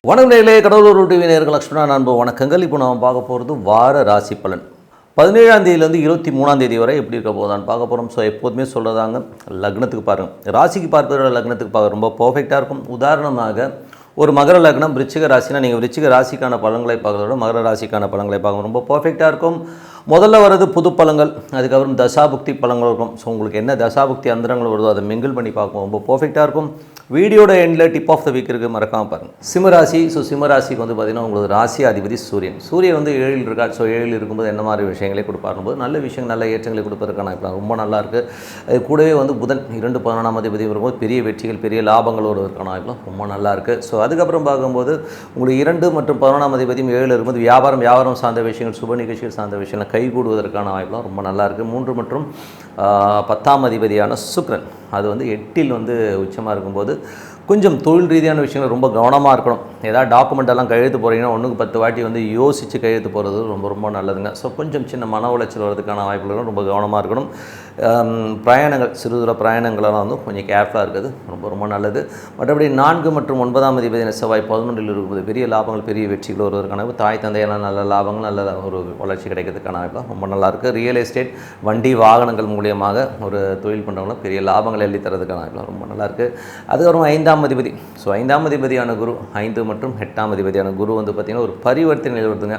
வணக்கம் நேயர்களே, கடவுளூர் டிவி நேயர்கள் லக்ஷ்மணா நண்பு வணக்கங்கள். இப்போ நம்ம பார்க்க போகிறது வார ராசி பலன் 17ஆம் தேதியிலேருந்து 23ஆம் தேதி வரை எப்படி இருக்க போதான்னு பார்க்க போகிறோம். ஸோ எப்போதுமே சொல்கிறதாங்க, லக்னத்துக்கு பாருங்கள், ராசிக்கு பார்க்குற லக்னத்துக்கு பார்க்க ரொம்ப பர்ஃபெக்டாக இருக்கும். உதாரணமாக ஒரு மகர லக்னம் விருச்சிக ராசினா நீங்கள் விருச்சிக ராசிக்கான பலன்களை பார்க்கறத விட மகர ராசிக்கான பலன்களை பார்க்க ரொம்ப பர்ஃபெக்டாக இருக்கும். முதல்ல வர்றது புது பலன்கள், அதுக்கப்புறம் தசாபுக்தி பலன்கள் இருக்கும். ஸோ உங்களுக்கு என்ன தசாபுக்தி அந்தரங்கள் வருதோ அதை மிங்கிள் பண்ணி பார்க்கும் ரொம்ப பர்ஃபெக்டாக இருக்கும். வீடியோட எண்டில் டிப் ஆஃப் த வீக் இருக்குது, மறக்காமல் பாருங்கள். சிம்மராசி. ஸோ சிம்மராசிக்கு வந்து பார்த்திங்கன்னா உங்களுக்கு ராசி அதிபதி சூரியன் வந்து 7 இருக்கார். ஸோ 7 இருக்கும்போது என்ன மாதிரி விஷயங்களே கொடுப்பாரும்போது நல்ல விஷயங்கள் நல்ல ஏற்றங்களை கொடுப்பதற்கான ரொம்ப நல்லாயிருக்கு. அது கூடவே வந்து புதன் 2 அதிபதி வரும்போது பெரிய வெற்றிகள் பெரிய லாபங்கள் வருவதற்கான வாய்ப்புலாம் ரொம்ப நல்லாயிருக்கு. ஸோ அதுக்கப்புறம் பார்க்கும்போது உங்களுக்கு 2 மற்றும் 11 அதிபதியும் 7 இருக்கும்போது வியாபாரம் சார்ந்த விஷயங்கள் சுப நிகழ்ச்சிகள் சார்ந்த விஷயங்கள் கைகூடுவதற்கான வாய்ப்புலாம் ரொம்ப நல்லாயிருக்கு. 3 மற்றும் 10ஆம் அதிபதியான சுக்கிரன் அது வந்து 8இல் வந்து உச்சமாக இருக்கும்போது கொஞ்சம் தொழில் ரீதியான விஷயங்கள் ரொம்ப கவனமாக இருக்கணும். ஏதாவது டாக்குமெண்ட்டெல்லாம் கையெழுத்து போகிறீங்கன்னா 1க்கு 10 வாட்டி வந்து யோசித்து கையெழுத்து போகிறது ரொம்ப நல்லதுங்க. ஸோ கொஞ்சம் சின்ன மன உளைச்சல் வரதுக்கான வாய்ப்புகளும் ரொம்ப கவனமாக இருக்கணும். பிரயாணங்கள் சிறு தூர பிரயாணங்களெல்லாம் வந்து கொஞ்சம் கேர்ஃபுல்லாக இருக்குது ரொம்ப நல்லது. மற்றபடி 4 மற்றும் 9ஆம் அதிபதியான செவ்வாய் 11இல் இருக்கும்போது பெரிய லாபங்கள் பெரிய வெற்றிகள் வருவதற்கான தாய் தந்தையெல்லாம் நல்ல லாபங்கள் நல்ல ஒரு வளர்ச்சி கிடைக்கிறதுக்கான வாய்ப்பு ரொம்ப நல்லாயிருக்கு. ரியல் எஸ்டேட் வண்டி வாகனங்கள் மூலியமாக ஒரு தொழில் பண்ணுறவங்களும் பெரிய லாபங்கள் எழுதி தரதுக்கான வாய்ப்பு ரொம்ப நல்லாயிருக்கு. அதுக்கப்புறம் 5ஆம் அதிபதி. ஸோ 5ஆம் அதிபதியான குரு 5 மற்றும் 8ஆம் அதிபதியான குரு வந்து பார்த்திங்கன்னா ஒரு பரிவர்த்தனை வருதுங்க.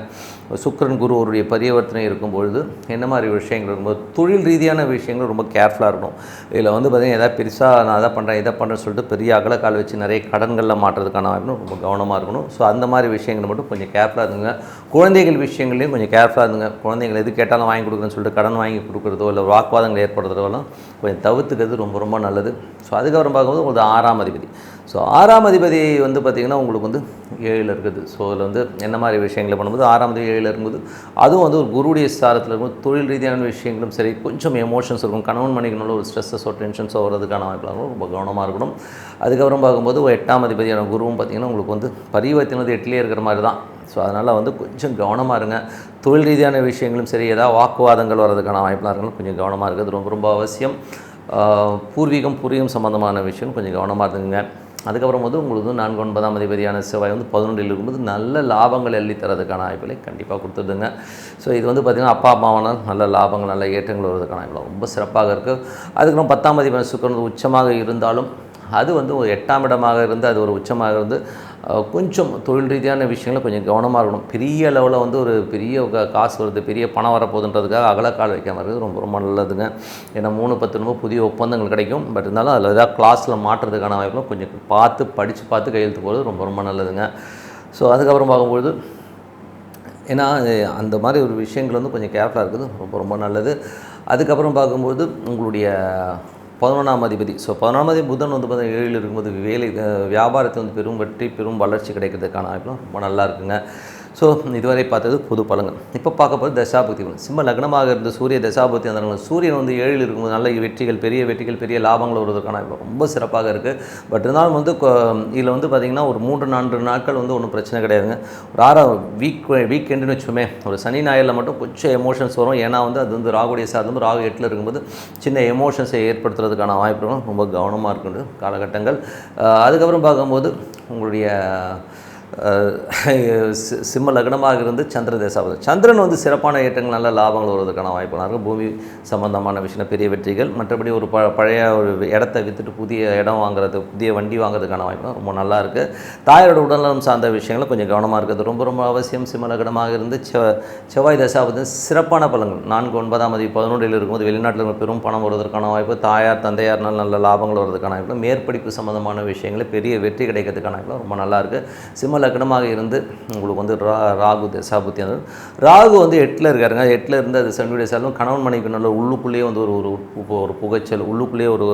சுக்கிரன் குரு அவருடைய பரிவர்த்தனை இருக்கும்பொழுது என்ன மாதிரி விஷயங்கள் இருக்கும்போது தொழில் ரீதியான விஷயங்கள் ரொம்ப கேர்ஃபுல்லாக இருக்கணும். இதில் வந்து பார்த்திங்கன்னா எதாவது பெருசாக நான் அதை பண்ணுறேன்னு சொல்லிட்டு பெரிய அகலக்கால் வச்சு நிறைய கடன்களில் மாட்டுறதுக்கான வாய்ப்பு ரொம்ப கவனமாக இருக்கணும். ஸோ அந்த மாதிரி விஷயங்கள் மட்டும் கொஞ்சம் கேர்ஃபுல்லாக இருந்துங்க. குழந்தைகள் விஷயங்கள்லையும் கொஞ்சம் கேர்ஃபுல்லாக இருந்துங்க. குழந்தைகள் எது கேட்டாலும் வாங்கி கொடுக்குறேன்னு சொல்லிட்டு கடன் வாங்கி கொடுக்குறதோ இல்லை வாக்குவாதங்கள் ஏற்படுத்துறதெல்லாம் கொஞ்சம் தவிர்த்துக்கிறது ரொம்ப நல்லது. ஸோ அதுக்கப்புறம் பார்க்கும்போது உங்களுக்கு 6ஆம் அதிபதி. ஸோ 6ஆம் அதிபதி வந்து பார்த்திங்கன்னா உங்களுக்கு வந்து 7 இருக்குது. ஸோ அதில் வந்து என்ன மாதிரி விஷயங்களை பண்ணும்போது 6ஆம் அதிபதி 7 இருக்கும்போது அதுவும் வந்து ஒரு குருடைய ஸ்தானத்தில் இருக்கும்போது தொழில் ரீதியான விஷயங்களும் சரி கொஞ்சம் எமோஷன்ஸ் இருக்கும். கணவன் மனைவிக்குள்ள ஒரு ஸ்ட்ரெஸ்ஸோ டென்ஷன்ஸோ வரதுக்கான வாய்ப்புகளும் ரொம்ப கவனமாக இருக்கணும். அதுக்கப்புறம் பார்க்கும்போது 8ஆம் அதிபதியான குருவும் பார்த்திங்கன்னா உங்களுக்கு வந்து பரிவர்த்தனை வந்து 8லேயே இருக்கிற மாதிரி தான். ஸோ அதனால் வந்து கொஞ்சம் கவனமாக இருங்க. தொழில் ரீதியான விஷயங்களும் சரி ஏதாவது வாக்குவாதங்கள் வரதுக்கான வாய்ப்பெலாம் இருக்கணும், கொஞ்சம் கவனமாக இருக்கிறது ரொம்ப அவசியம். பூர்வீகம் சம்மந்தமான விஷயம் கொஞ்சம் கவனமாக இருந்துங்க. அதுக்கப்புறம் வந்து உங்களுக்கு 4 9ஆம் அதிபதியான செவ்வாய் வந்து 11இல் இருக்கும்போது நல்ல லாபங்கள் எழுதி தரதுக்கான வாய்ப்புகளை கண்டிப்பாக கொடுத்துடுங்க. ஸோ இது வந்து பார்த்திங்கன்னா அப்பா அம்மாவனால் நல்ல லாபங்கள் நல்ல ஏற்றங்கள் வருவதற்கான வாய்ப்பு ரொம்ப சிறப்பாக இருக்குது. அதுக்கப்புறம் 10ஆம் அதிபதி சுக்கிரன் உச்சமாக இருந்தாலும் அது வந்து ஒரு 8ஆம் இடமாக இருந்து அது ஒரு உச்சமாக இருந்து கொஞ்சம் தொழில் ரீதியான விஷயங்களை கொஞ்சம் கவனமாக இருக்கணும். பெரிய லெவலில் வந்து ஒரு பெரிய காசு வருது பெரிய பணம் வரப்போகுதுன்றதுக்காக அகலக்கால் வைக்காமல் இருக்குது ரொம்ப நல்லதுங்க. ஏன்னா 3-10 புதிய ஒப்பந்தங்கள் கிடைக்கும். பட் இருந்தாலும் அதில் ஏதாவது கிளாஸில் மாற்றுறதுக்கான வாய்ப்புலாம் கொஞ்சம் படித்து கையெழுத்து போகிறது ரொம்ப நல்லதுங்க. ஸோ அதுக்கப்புறம் பார்க்கும்பொழுது ஏன்னா அந்த மாதிரி ஒரு விஷயங்கள் வந்து கொஞ்சம் கேர்ஃபுல்லாக இருக்குது ரொம்ப நல்லது. அதுக்கப்புறம் பார்க்கும்போது உங்களுடைய 11ஆம் அதிபதி. ஸோ 11ஆம் அதிபதி புதன் வந்து பார்த்தீங்கன்னா 7 இருக்கும்போது வியாபாரத்தை வந்து பெரும் வெற்றி பெரும் வளர்ச்சி கிடைக்கிறதுக்கான வாய்ப்புலாம் ரொம்ப நல்லா இருக்குங்க. ஸோ இதுவரை பார்த்தது பொது பலன்கள். இப்போ பார்க்க போகிறது தசாபுக்தி பலன். சிம்ம லக்னமாக இருந்த சூரிய தசாபுக்தி அந்த சூரியன் வந்து 7 இருக்கும்போது நல்ல வெற்றிகள் பெரிய லாபங்கள் வருவதற்கான ரொம்ப சிறப்பாக இருக்குது. பட் இருந்தாலும் வந்து இதில் வந்து பார்த்திங்கன்னா ஒரு 3-4 நாட்கள் வந்து ஒன்றும் பிரச்சனை கிடையாதுங்க. ஒரு 6 வீக்கெண்டுன்னு வச்சுமே ஒரு சனி ஞாயிறில் மட்டும் கொஞ்சம் எமோஷன்ஸ் வரும். ஏன்னா வந்து அது வந்து ராகுடைய சார்ந்து ராகு 8ல் இருக்கும்போது சின்ன எமோஷன்ஸை ஏற்படுத்துறதுக்கான வாய்ப்புகளும் ரொம்ப கவனமாக இருக்குது காலகட்டங்கள். அதுக்கப்புறம் பார்க்கும்போது உங்களுடைய சிம்ம லக்னமாக இருந்து சந்திர தேசாபதி சந்திரன் வந்து சிறப்பான ஏற்றங்கள் நல்ல லாபங்கள் வருவதற்கான வாய்ப்புகள் இருக்குது. பூமி சம்பந்தமான விஷயம் பெரிய வெற்றிகள். மற்றபடி ஒரு பழைய ஒரு இடத்தை விற்றுட்டு புதிய இடம் வாங்குறது புதிய வண்டி வாங்குறதுக்கான வாய்ப்பு ரொம்ப நல்லா இருக்குது. தாயோட உடல்நலம் சார்ந்த விஷயங்களை கொஞ்சம் கவனமாக இருக்கிறது ரொம்ப அவசியம். சிம்ம லக்னமாக இருந்து செவ்வாய் தசாபதி சிறப்பான பலன்கள் 4 9ஆம் அதிபதி 11இல் இருக்கும்போது வெளிநாட்டில் பெரும் பணம் வருவதற்கான வாய்ப்பு, தாயார் தந்தையார்னால் நல்ல லாபங்கள் வருவதற்கான வாய்ப்பு, மேற்படிப்பு சம்பந்தமான விஷயங்களை பெரிய வெற்றி கிடைக்கிறதுக்கான வாய்ப்பு ரொம்ப நல்லாயிருக்கு. சிம்ம லக்னமாக இருந்து உங்களுக்கு வந்து ராகு தசாபுத்தி ராகு வந்து 8ல் இருக்காருங்க. 8ல் இருந்து அது சனியுடைய சாலும் கணவன் மனைவிக்கு நல்ல உள்ளுக்குள்ளேயே வந்து ஒரு புகைச்சல் உள்ளுக்குள்ளேயே ஒரு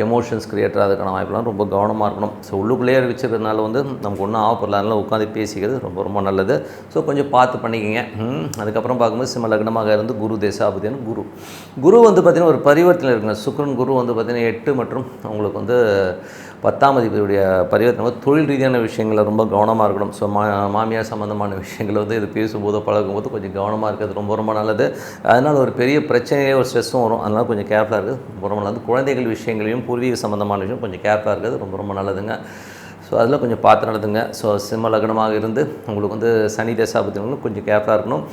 எமோஷன்ஸ் கிரியேட் ஆகிறதுக்கான வாய்ப்புலாம் ரொம்ப கவனமாக இருக்கணும். ஸோ உள்ளுக்குள்ளேயே வச்சுக்கிறதுனால வந்து நமக்கு ஒன்றும் ஆகப்படல, அதனால் உட்காந்து பேசிக்கிறது ரொம்ப நல்லது. ஸோ கொஞ்சம் பார்த்து பண்ணிக்கிங்க. அதுக்கப்புறம் பார்க்கும்போது சிம்ம லக்னமாக இருந்து குரு தசாபுத்தின்னு குரு வந்து பார்த்திங்கன்னா ஒரு பரிவர்த்தனை இருக்குங்க. சுக்கிரன் குரு வந்து பார்த்திங்கன்னா 8 மற்றும் உங்களுக்கு வந்து 10ஆம் அதிபதியுடைய பரிவர்த்தனை தொழில் ரீதியான விஷயங்களில் ரொம்ப கவனமாக இருக்கணும். ஸோ மாமியார் சம்மந்தமான விஷயங்கள் வந்து இது பேசும்போதோ பழகும்போது கொஞ்சம் கவனமாக இருக்கிறது ரொம்ப நல்லது. அதனால் ஒரு பெரிய பிரச்சனையே ஒரு ஸ்ட்ரெஸ்ஸும் வரும். அதனால் கொஞ்சம் கேர்ஃபுல்லாக இருக்குது ரொம்ப நல்லது. குழந்தைகள் விஷயங்களையும் பூர்வீக சம்மந்தமான விஷயம் கொஞ்சம் கேர்ஃபுல்லாக இருக்கிறது ரொம்ப நல்லதுங்க. ஸோ அதில் கொஞ்சம் பார்த்து நடந்துங்க. ஸோ சிம்ம லக்னமாக இருந்து உங்களுக்கு வந்து சனி தசாபுத்தி கொஞ்சம் கேர்ஃபுல்லாக இருக்கணும்.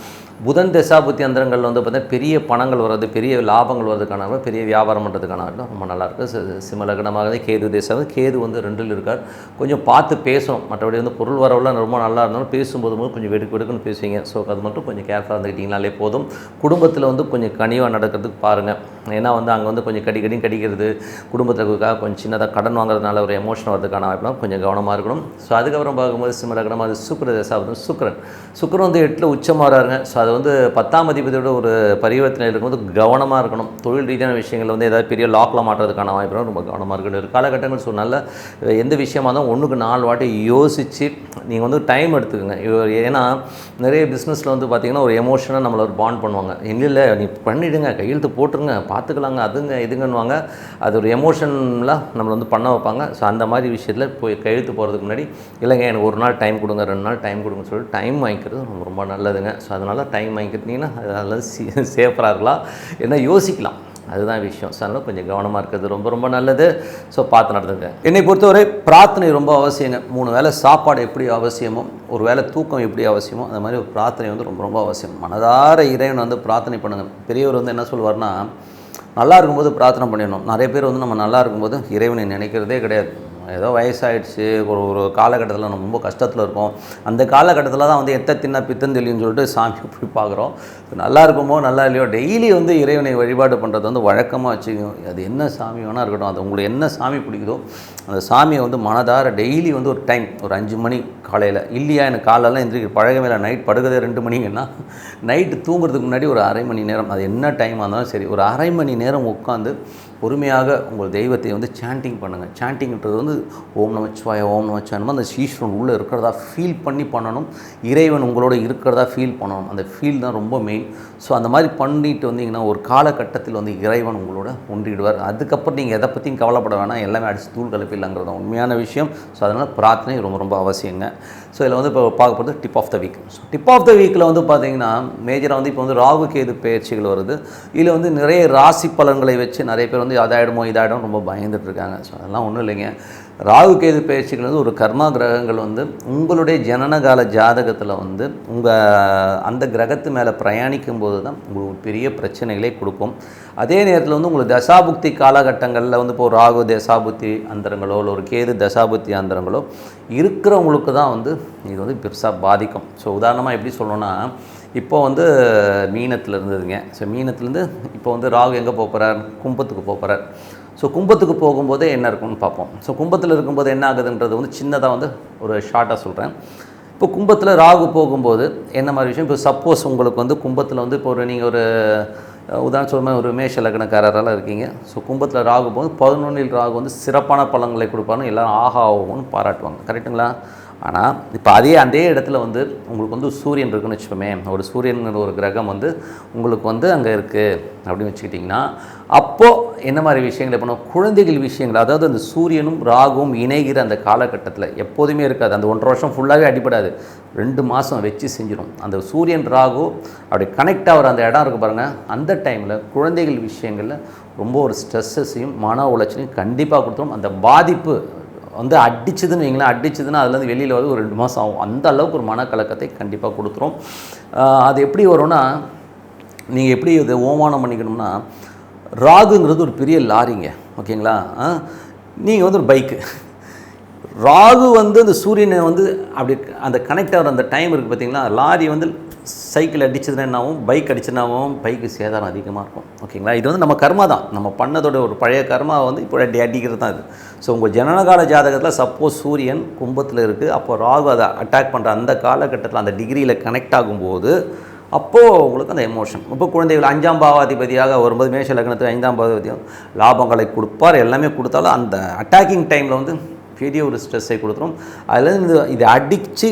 புதன் தசாபுத்தி அந்தரங்களில் வந்து பார்த்தீங்கன்னா பெரிய பணங்கள் வர்றது, பெரிய லாபங்கள் வர்றதுக்கான, பெரிய வியாபாரம் பண்ணுறதுக்கான ரொம்ப நல்லாயிருக்கு. சிம்ம லக்னமாக கேது தேசம், கேது வந்து 2ல் இருக்கார். கொஞ்சம் பார்த்து பேசணும். மற்றபடி வந்து பொருள் வரவுலாம் ரொம்ப நல்லா இருந்தாலும் பேசும்போது கொஞ்சம் வெடுக்குன்னு பேசுவீங்க. ஸோ அது மட்டும் கொஞ்சம் கேர்ஃபுல்லாக இருந்துக்கிட்டிங்கனாலே போதும். குடும்பத்தில் வந்து கொஞ்சம் கனிவாக நடக்கிறதுக்கு பாருங்கள். ஏன்னா வந்து அங்கே வந்து கொஞ்சம் கடிக்கிறது, குடும்பத்துக்காக கொஞ்சம் சின்னதாக கடன் வாங்குறதுனால ஒரு எமோஷன் வரதுக்கான வாய்ப்புலாம் கொஞ்சம் கவனமாக இருக்கணும். ஸோ அதுக்கப்புறம் பார்க்கும்போது சிம்ம லக்னம் அது சுக்கிர தசாபுத்தி சுக்கிரன் வந்து 8ல் உச்சமாறாருங்க. ஸோ அது வந்து 10ஆம் அதிபதியோட ஒரு பரிவர்த்தனை இருக்கும்போது கவனமாக இருக்கணும். தொழில் ரீதியான விஷயங்கள் வந்து ஏதாவது பெரிய லாக்கில் மாட்டுறதுக்கான வாய்ப்புலாம் ரொம்ப கவனமாக இருக்கணும். ஒரு காலகட்டங்கள் ஸோ நல்ல எந்த விஷயமாக இருந்தாலும் 1க்கு 4 வாட்டி யோசித்து நீங்கள் வந்து டைம் எடுத்துக்கோங்க. ஏன்னா நிறைய பிஸ்னஸில் வந்து பார்த்திங்கன்னா ஒரு எமோஷனாக நம்மளை ஒரு பாண்ட் பண்ணுவாங்க. இல்லை நீ பண்ணிவிடுங்க, கையெழுத்து போட்டுருங்க, பார்த்துக்கலாங்க, அதுங்க இதுங்கன்னுவாங்க. அது ஒரு எமோஷனலாக நம்மளை வந்து பண்ண வைப்பாங்க. ஸோ அந்த மாதிரி விஷயத்தில் போய் கையெழுத்து போகிறதுக்கு முன்னாடி இல்லைங்க எனக்கு 1 நாள் டைம் கொடுங்க, 2 நாள் டைம் கொடுங்கன்னு சொல்லிட்டு டைம் வாங்கிக்கிறது ரொம்ப நல்லதுங்க. ஸோ அதனால் டைம் வாங்கிக்கிட்டிங்கன்னா அதனால் சேஃபராக இருக்கலாம், என்ன யோசிக்கலாம், அதுதான் விஷயம். ஸோ அதனால் கொஞ்சம் கவனமாக இருக்கிறது ரொம்ப நல்லது. ஸோ பார்த்து நடந்துங்க. என்னை பொறுத்தவரை பிரார்த்தனை ரொம்ப அவசியங்க. 3 வேளை சாப்பாடு எப்படி அவசியமோ, ஒரு வேளை தூக்கம் எப்படி அவசியமோ, அந்த மாதிரி ஒரு பிரார்த்தனை வந்து ரொம்ப அவசியம். மனதார இறைவன் வந்து பிரார்த்தனை பண்ணுங்கள். பெரியவர் வந்து என்ன சொல்லுவார்னா, நல்லா இருக்கும்போது பிரார்த்தனை பண்ணிடணும். நிறைய பேர் வந்து நம்ம நல்லா இருக்கும்போது இறைவனை நினைக்கிறதே கிடையாது. ஏதோ வயசாகிடுச்சு, ஒரு காலகட்டத்தில் நம்ம ரொம்ப கஷ்டத்தில் இருக்கோம். அந்த காலகட்டத்தில் தான் வந்து எத்த தின்னா பித்தம் தெளின்னு சொல்லிட்டு சாமியை போய் பார்க்குறோம். நல்லா இருக்குமோ நல்லா இல்லையோ டெய்லி வந்து இறைவனை வழிபாடு பண்ணுறது வந்து வழக்கமாக வச்சுக்கணும். அது என்ன சாமி வேணால் இருக்கட்டும், அது உங்களுக்கு என்ன சாமி பிடிக்குதோ அந்த சாமியை வந்து மனதார டெய்லி வந்து ஒரு டைம், ஒரு 5 மணி காலையில் இல்லையா, எனக்கு காலையெல்லாம் எந்திரிக்க பழகமே இல்லை, நைட் படுக்கிறதே 2 மணிங்கன்னா நைட்டு தூங்குறதுக்கு முன்னாடி ஒரு அரை மணி நேரம், அது என்ன டைமாக இருந்தாலும் சரி, ஒரு அரை மணி நேரம் உட்காந்து பொறுமையாக உங்கள் தெய்வத்தை வந்து சாண்டிங் பண்ணுங்கள். சாண்டிங்கிறது வந்து ஓம் நமச்சிவாய ஓம் நமச்சிவாய அந்த ஈஸ்வரன் உள்ளே இருக்கிறதா ஃபீல் பண்ணி பண்ணணும். இறைவன் உங்களோட இருக்கிறதா ஃபீல் பண்ணணும். அந்த ஃபீல் தான் ரொம்ப மெயின். ஸோ அந்த மாதிரி பண்ணிட்டு வந்தீங்கன்னா ஒரு காலகட்டத்தில் வந்து இறைவன் உங்களோட ஒன்றிடுவார். அதுக்கப்புறம் நீங்கள் எதை பற்றியும் கவலைப்பட வேணாம், எல்லாமே அடித்து தூள் கலப்பில்லைங்கிறது உண்மையான விஷயம். ஸோ அதனால் பிரார்த்தனை ரொம்ப அவசியங்க. ஸோ இதில் வந்து இப்போ பார்க்க போகிறது tip of the week. So tip of the வீக்கில் வந்து பார்த்திங்கன்னா மேஜராக வந்து இப்போ வந்து ராகு கேது பயிற்சிகள் வருது. இதில் வந்து நிறைய ராசி பலன்களை வச்சு நிறைய பேர் வந்து அதாயிடுமோ இதாயிடும் ரொம்ப பயந்துட்டுருக்காங்க. ஸோ அதெல்லாம் ஒன்றும் இல்லைங்க. ராகு கேது பயிற்சிகள் வந்து ஒரு கர்மா கிரகங்கள் வந்து உங்களுடைய ஜனனகால ஜாதகத்தில் வந்து உங்கள் அந்த கிரகத்து மேலே பிரயாணிக்கும் போது தான் உங்களுக்கு பெரிய பிரச்சனைகளே கொடுக்கும். அதே நேரத்தில் வந்து உங்களுக்கு தசாபுக்தி காலகட்டங்களில் வந்து இப்போ ராகு தசாபுத்தி அந்தரங்களோ இல்லை ஒரு கேது தசாபுத்தி அந்தரங்களோ இருக்கிறவங்களுக்கு தான் வந்து இது வந்து பெருசாக பாதிக்கும். ஸோ உதாரணமாக எப்படி சொல்லணும்னா, இப்போ வந்து மீனத்தில் இருந்ததுங்க. ஸோ மீனத்துலேருந்து இப்போ வந்து ராகு எங்கே போகிறார், கும்பத்துக்கு போகிறார். ஸோ கும்பத்துக்கு போகும்போதே என்ன இருக்குன்னு பார்ப்போம். ஸோ கும்பத்தில் இருக்கும்போது என்ன ஆகுதுன்றது வந்து சின்னதாக வந்து ஒரு ஷார்ட்டாக சொல்கிறேன். இப்போ கும்பத்தில் ராகு போகும்போது என்ன மாதிரி விஷயம், இப்போ சப்போஸ் உங்களுக்கு வந்து கும்பத்தில் வந்து இப்போ நீங்கள் ஒரு உதாரணம் சொல்லுமே ஒரு மேஷ லக்னக்காரரால் இருக்கீங்க. ஸோ கும்பத்தில் ராகு போகும்போது 11ல் ராகு வந்து சிறப்பான பலன்களை கொடுப்பாருன்னு எல்லோரும் ஆஹா ஆகும்னு பாராட்டுவாங்க. கரெக்டுங்களா? ஆனால் இப்போ அதே இடத்துல வந்து உங்களுக்கு வந்து சூரியன் இருக்குன்னு வச்சுப்போமே, ஒரு சூரியன் ஒரு கிரகம் வந்து உங்களுக்கு வந்து அங்கே இருக்குது அப்படின்னு வச்சுக்கிட்டிங்கன்னா, அப்போது என்ன மாதிரி விஷயங்கள் பண்ணணும், குழந்தைகள் விஷயங்கள், அதாவது அந்த சூரியனும் ராகுவும் இணைகிற அந்த காலகட்டத்தில் எப்போதுமே இருக்காது. அந்த 1.5 வருஷம் ஃபுல்லாகவே அடிப்படாது, 2 மாதம் வச்சு செஞ்சிடும். அந்த சூரியன் ராகு அப்படி கனெக்ட் ஆகிற அந்த இடம் இருக்குது பாருங்கள், அந்த டைமில் குழந்தைகள் விஷயங்களில் ரொம்ப ஒரு ஸ்ட்ரெஸ்ஸையும் மன உளைச்சலையும் கண்டிப்பாக கொடுத்துரும். அந்த பாதிப்பு வந்து அடிச்சதுன்னு வைங்களேன், அடிச்சதுன்னா அதுலேருந்து வெளியில் வந்து ஒரு 2 மாதம் ஆகும். அந்த அளவுக்கு ஒரு மனக்கலக்கத்தை கண்டிப்பாக கொடுத்துரும். அது எப்படி வரும்னா, நீங்கள் எப்படி இதை ஓமானம் பண்ணிக்கணும்னா, ராகுங்கிறது ஒரு பெரிய லாரிங்க, ஓகேங்களா? நீங்கள் வந்து ஒரு பைக்கு, ராகு வந்து அந்த சூரியனை வந்து அப்படி அந்த கனெக்ட் ஆகிற அந்த டைம் இருக்குது பார்த்தீங்களா, லாரி வந்து சைக்கிள் அடிச்சதுன்னா என்னாவும், பைக் அடிச்சதுனாவும் பைக்கு சேதாரம் அதிகமாக இருக்கும், ஓகேங்களா? இது வந்து நம்ம கர்மா தான், நம்ம பண்ணதோட ஒரு பழைய கர்மா வந்து இப்போ அடிக்கிறது தான் இது. ஸோ உங்கள் ஜனனகால ஜாதகத்தில் சப்போஸ் சூரியன் கும்பத்தில் இருக்குது, அப்போ ராகு அதை அட்டாக் பண்ணுற அந்த காலகட்டத்தில் அந்த டிகிரியில் கனெக்ட் ஆகும்போது அப்போது உங்களுக்கு அந்த எமோஷன், இப்போ குழந்தைகள் 5ஆம் பாவாதிபதியாக வரும்போது மேஷ லக்னத்துக்கு 5ஆம் பாவாதிபதியாக லாபங்களை கொடுப்பார், எல்லாமே கொடுத்தாலும் அந்த அட்டாக்கிங் டைமில் வந்து பெரிய ஒரு ஸ்ட்ரெஸ்ஸை கொடுத்துரும். அதுலேருந்து இதை அடித்து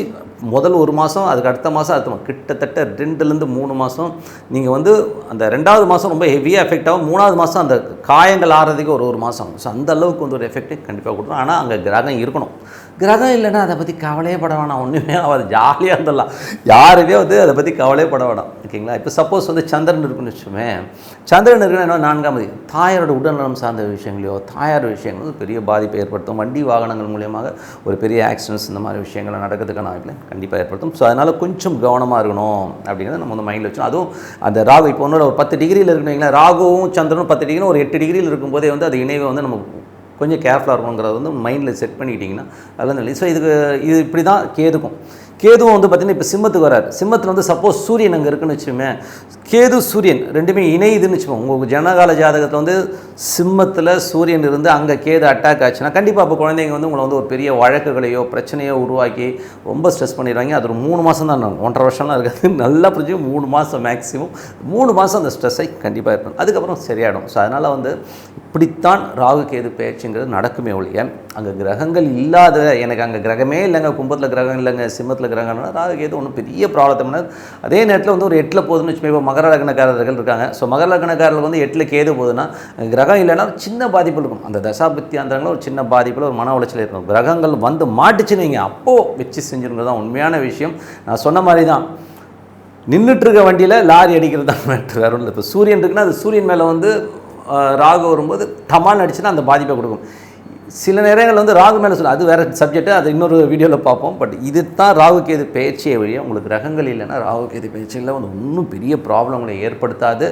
முதல் 1 மாதம், அதுக்கு அடுத்த மாதம் கிட்டத்தட்ட 2லேருந்து 3 மாதம் நீங்கள் வந்து அந்த 2வது மாதம் ரொம்ப ஹெவியாக எஃபெக்ட் ஆகும். 3வது மாதம் அந்த காயங்கள் ஆறதுக்கு ஒரு மாதம் ஆகும். ஸோ அந்த அளவுக்கு வந்து ஒரு எஃபெக்ட்டு கண்டிப்பாக கொடுத்துரும். ஆனால் அங்கே கிரகம் இருக்கணும். கிரகம் இல்லைன்னா அதை பற்றி கவலையே பட வேணாம், ஒன்றுமே ஆகாது, ஜாலியாக இருந்துடலாம். யாருமே வந்து அதை பற்றி கவலையே பட வேணாம். ஓகேங்களா? இப்போ சப்போஸ் வந்து சந்திரன் இருக்குன்னு வச்சுமே, சந்திரன் இருக்குன்னா என்ன, 4ஆம் அதிபதி தாயாரோட உடல்நலம் சார்ந்த விஷயங்களையோ தாயார் விஷயங்களும் பெரிய பாதிப்பை ஏற்படுத்தும். வண்டி வாகனங்கள் மூலியமாக ஒரு பெரிய ஆக்சிடென்ட்ஸ் இந்த மாதிரி விஷயங்களை நடக்கிறதுக்கான வாய்ப்பில் கண்டிப்பாக ஏற்படுத்தும். ஸோ அதனால் கொஞ்சம் கவனமாக இருக்கணும் அப்படிங்கிறத நம்ம வந்து மைண்டில் வச்சோம். அதுவும் அந்த ராகு இப்போ ஒன்றோட ஒரு 10 டிகிரியில் இருக்குன்னு, ராகுவும் சந்திரனும் 10 டிகிரி ஒரு 8 டிகிரியில் இருக்கும்போதே வந்து அது இணைவை வந்து நம்ம கொஞ்சம் கேர்ஃபுல்லாக இருக்கணுங்கிறத வந்து மைண்டில் செட் பண்ணிக்கிட்டிங்கன்னா அதெல்லாம் இல்லை. ஸோ இது இப்படி தான் கேதுவும் வந்து பார்த்திங்கன்னா இப்போ சிம்மத்துக்கு வராரு. சிம்மத்தில் வந்து சப்போஸ் சூரியன் அங்கே இருக்குன்னு வச்சுமே, கேது சூரியன் ரெண்டுமே இணையுதுன்னு வச்சுக்கோங்க. உங்கள் ஜனகால ஜாதகத்தில் வந்து சிம்மத்தில் சூரியன் இருந்து அங்கே கேது அட்டாக் ஆச்சுன்னா கண்டிப்பாக அப்போ குழந்தைங்க வந்து உங்களை வந்து ஒரு பெரிய வழக்குகளையோ பிரச்சனையோ உருவாக்கி ரொம்ப ஸ்ட்ரெஸ் பண்ணிடுவாங்க. அது ஒரு 3 மாதம் தான், 1.5 வருஷம்லாம் இருக்காது. நல்லா புரிஞ்சு 3 மாதம் மேக்ஸிமம் 3 மாதம் அந்த ஸ்ட்ரெஸ்ஸை கண்டிப்பாக இருக்கும். அதுக்கப்புறம் சரியாயிடும். ஸோ அதனால் வந்து இப்படித்தான் ராகு கேது பயிற்சிங்கிறது நடக்குமே ஒழிய, அங்கே கிரகங்கள் இல்லாத, எனக்கு அங்கே கிரகமே இல்லைங்க, கும்பத்தில் கிரகம் இல்லைங்க, சிம்மத்தில் கிரகங்கள்னா ராகு கேது ஒன்றும் பெரிய ப்ராப்ளத்தை பண்ணாது. அதே நேரத்தில் வந்து ஒரு 8ல் போகுதுன்னு வச்சுமே, இப்போ மகர லக்னக்காரர்கள் இருக்காங்க. ஸோ மகர லக்னக்காரர்கள் வந்து 8ல் கேது போகுதுன்னா கிரகம் இல்லைன்னா சின்ன பாதிப்பு இருக்கும். அந்த தசாபுத்தியாந்திரங்களில் ஒரு சின்ன பாதிப்பில் ஒரு மன உளைச்சல் இருக்கும். கிரகங்கள் வந்து மாட்டுச்சுன்னு வைங்க, அப்போது வச்சு செஞ்சுருங்கிறது தான் உண்மையான விஷயம். நான் சொன்ன மாதிரி தான், நின்றுட்டுருக்க வண்டியில் லாரி அடிக்கிறது தான் மேட்ரு, வேறு ஒன்றும். இப்போ சூரியன் இருக்குன்னா அது சூரியன் மேலே வந்து ராகு வரும்போது டமால் அடிச்சுன்னா அந்த பாதிப்பை கொடுக்கும். சில நேரங்கள் வந்து ராகு மேலே சொல்ல, அது வேறு சப்ஜெக்ட்டு, அது இன்னொரு வீடியோவில் பார்ப்போம். பட் இது தான் ராகு கேது பயிற்சியை வழியாக உங்களுக்கு கிரகங்கள் இல்லைன்னா ராகு கேது பயிற்சியில் வந்து இன்னும் பெரிய ப்ராப்ளங்களை ஏற்படுத்தாது.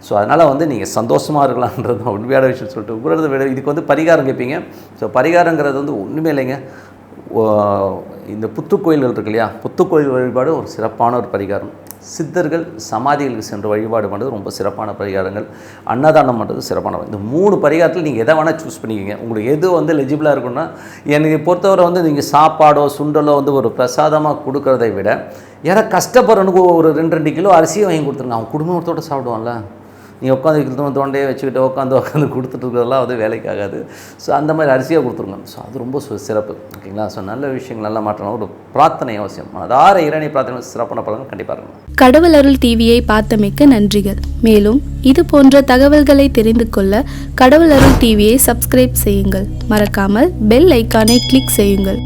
ஸோ அதனால் வந்து நீங்கள் சந்தோஷமாக இருக்கலான்றது தான் உண்மையான விஷயம். சொல்லிட்டு உங்களது விட இதுக்கு வந்து பரிகாரம் கேட்பீங்க. ஸோ பரிகாரங்கிறது வந்து ஒன்றுமே இல்லைங்க. இந்த புத்துக்கோயில்கள் இருக்கு இல்லையா, புத்துக்கோயில் வழிபாடு ஒரு சிறப்பான ஒரு பரிகாரம். சித்தர்கள் சமாதிகளுக்கு சென்று வழிபாடு பண்ணுறது ரொம்ப சிறப்பான பரிகாரங்கள். அன்னதானம் பண்ணுறது சிறப்பான. இந்த 3 பரிகாரத்தில் நீங்கள் எதை வேணால் சூஸ் பண்ணிக்கிங்க. உங்களுக்கு எது வந்து எலிஜிபிளாக இருக்குன்னா, எனக்கு பொறுத்தவரை வந்து நீங்கள் சாப்பாடோ சுண்டலோ வந்து ஒரு பிரசாதமாக கொடுக்குறதை விட, யாராவது கஷ்டப்படுறனுக்கு ஒரு 2 கிலோ அரிசியை வாங்கி கொடுத்துருங்க. அவன் குடும்பத்தோடு சாப்பிடுவான்ல. நீங்கள் உட்காந்து தோண்டையே வச்சுக்கிட்டு உட்காந்து கொடுத்துட்டு இருக்கிறதெல்லாம் வந்து வேலைக்கு ஆகாது. ஸோ அந்த மாதிரி அரிசியாக கொடுத்துருங்க. ஸோ அது ரொம்ப சிறப்பு. ஓகேங்களா? ஸோ நல்ல விஷயங்கள் நல்லா மாற்றணும். ஒரு பிரார்த்தனை அவசியம். மனதார இறைவனை பிரார்த்தனை சிறப்பான பலன்கள் கண்டிப்பாக இருக்கும். கடவுள் அருள் டிவியை பார்த்தமைக்கு நன்றிகள். மேலும் இது போன்ற தகவல்களை தெரிந்து கொள்ள கடவுள் அருள் டிவியை சப்ஸ்கிரைப் செய்யுங்கள். மறக்காமல் பெல் ஐக்கானை கிளிக் செய்யுங்கள்.